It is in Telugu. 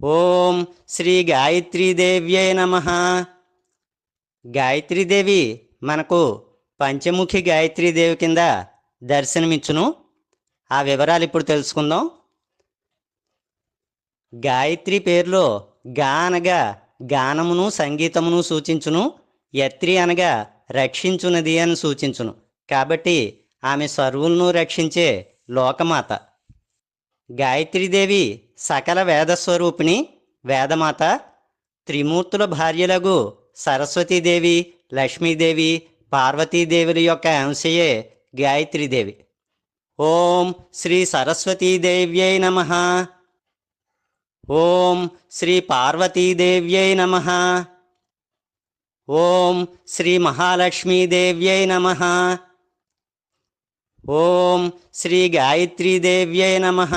ఓం శ్రీ గాయత్రీదేవ్యై నమః. గాయత్రీదేవి మనకు పంచముఖి గాయత్రీదేవి కింద దర్శనమిచ్చును. ఆ వివరాలు ఇప్పుడు తెలుసుకుందాం. గాయత్రి పేరులో గా అనగా గానమును సంగీతమును సూచించును, యత్రి అనగా రక్షించునది అని సూచించును. కాబట్టి ఆమె సర్వులను రక్షించే లోకమాత. గాయత్రీదేవి సకల వేదస్వరూపిణి, వేదమాత. త్రిమూర్తుల భార్యలగు సరస్వతీదేవి, లక్ష్మీదేవి, పార్వతీదేవుల యొక్క అంశయే గాయత్రీదేవి. ఓం శ్రీ సరస్వతీదేవ్యై నమః. ఓం శ్రీ పార్వతీదేవ్యై నమః. ఓం శ్రీ మహాలక్ష్మీదేవ్యై నమః. ఓం శ్రీ గాయత్రీదేవ్యై నమః.